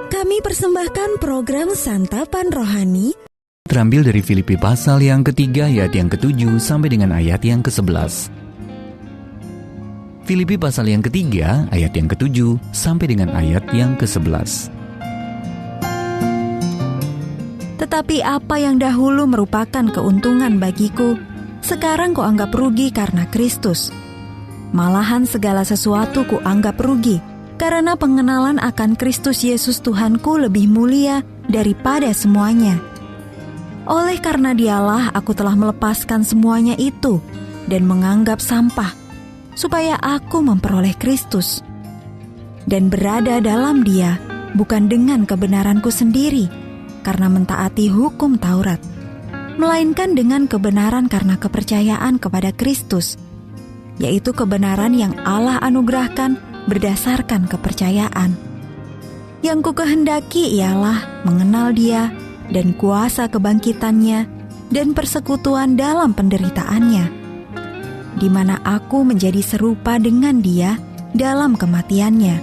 Kami persembahkan program Santapan Rohani terambil dari Filipi pasal yang ketiga ayat yang ke-7 sampai dengan ayat yang ke-11. Filipi pasal yang ketiga ayat yang ke-7 sampai dengan ayat yang ke-11. Tetapi apa yang dahulu merupakan keuntungan bagiku, sekarang kuanggap rugi karena Kristus. Malahan segala sesuatu kuanggap rugi, karena pengenalan akan Kristus Yesus Tuhanku lebih mulia daripada semuanya. Oleh karena Dialah aku telah melepaskan semuanya itu dan menganggap sampah, supaya aku memperoleh Kristus dan berada dalam Dia, bukan dengan kebenaranku sendiri karena mentaati hukum Taurat, melainkan dengan kebenaran karena kepercayaan kepada Kristus, yaitu kebenaran yang Allah anugerahkan berdasarkan kepercayaan. Yang kukehendaki ialah mengenal Dia dan kuasa kebangkitannya dan persekutuan dalam penderitaannya, di mana aku menjadi serupa dengan Dia dalam kematiannya,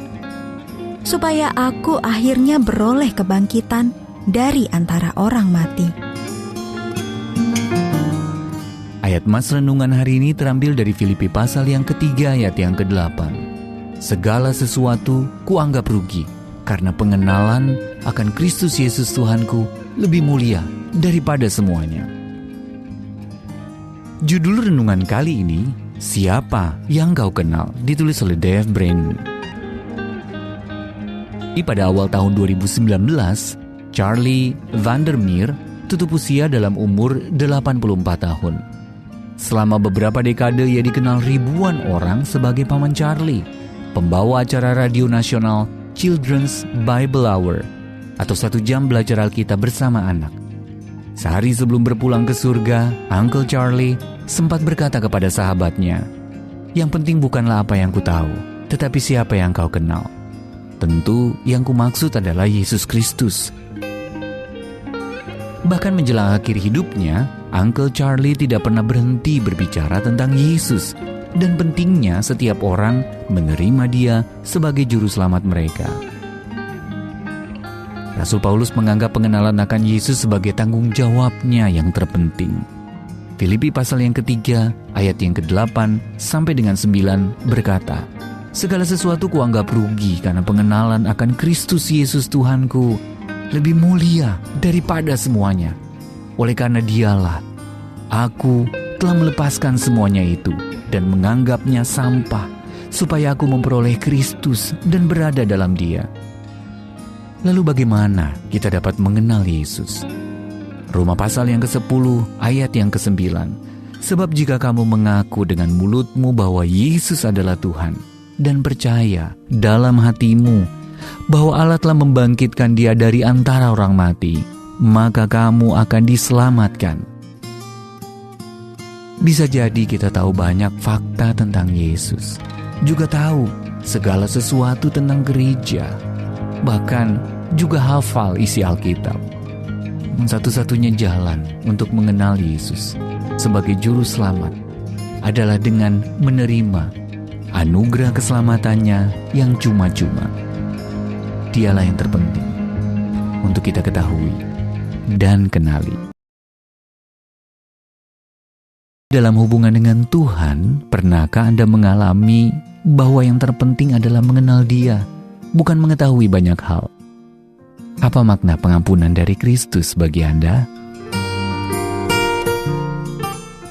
supaya aku akhirnya beroleh kebangkitan dari antara orang mati. Ayat Mas renungan hari ini terambil dari Filipi pasal yang ketiga ayat yang ke-8. Segala sesuatu kuanggap rugi, karena pengenalan akan Kristus Yesus Tuhanku lebih mulia daripada semuanya. Judul renungan kali ini, Siapa yang Kau Kenal, ditulis oleh Dave Brainerd. Pada awal tahun 2019, Charlie Vandermeer tutup usia dalam umur 84 tahun. Selama beberapa dekade ia dikenal ribuan orang sebagai Paman Charlie, pembawa acara radio nasional Children's Bible Hour, atau 1 jam belajar Alkitab bersama anak. Sehari sebelum berpulang ke surga, Uncle Charlie sempat berkata kepada sahabatnya, "Yang penting bukanlah apa yang ku tahu, tetapi siapa yang kau kenal. Tentu yang ku maksud adalah Yesus Kristus." Bahkan menjelang akhir hidupnya, Uncle Charlie tidak pernah berhenti berbicara tentang Yesus dan pentingnya setiap orang menerima Dia sebagai juru selamat mereka. Rasul Paulus menganggap pengenalan akan Yesus sebagai tanggung jawabnya yang terpenting. Filipi pasal yang ketiga, ayat yang ke-8 sampai dengan 9 berkata, "Segala sesuatu kuanggap rugi karena pengenalan akan Kristus Yesus Tuhanku lebih mulia daripada semuanya. Oleh karena Dialah, aku telah melepaskan semuanya itu dan menganggapnya sampah, supaya aku memperoleh Kristus dan berada dalam Dia." Lalu bagaimana kita dapat mengenal Yesus? Roma pasal yang ke-10 ayat yang ke-9. "Sebab jika kamu mengaku dengan mulutmu bahwa Yesus adalah Tuhan dan percaya dalam hatimu bahwa Allah telah membangkitkan Dia dari antara orang mati, maka kamu akan diselamatkan." Bisa jadi kita tahu banyak fakta tentang Yesus, juga tahu segala sesuatu tentang gereja, bahkan juga hafal isi Alkitab. Satu-satunya jalan untuk mengenal Yesus sebagai juru selamat adalah dengan menerima anugerah keselamatannya yang cuma-cuma. Dialah yang terpenting untuk kita ketahui dan kenali. Dalam hubungan dengan Tuhan, pernahkah Anda mengalami bahwa yang terpenting adalah mengenal Dia, bukan mengetahui banyak hal? Apa makna pengampunan dari Kristus bagi Anda?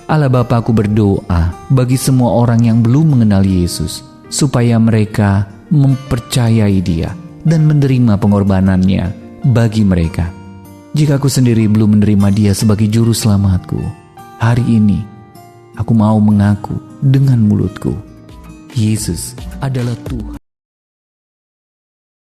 Allah Bapa, aku berdoa bagi semua orang yang belum mengenal Yesus, supaya mereka mempercayai Dia dan menerima pengorbanannya bagi mereka. Jika aku sendiri belum menerima Dia sebagai juru selamatku, hari ini aku mau mengaku dengan mulutku, Yesus adalah Tuhan.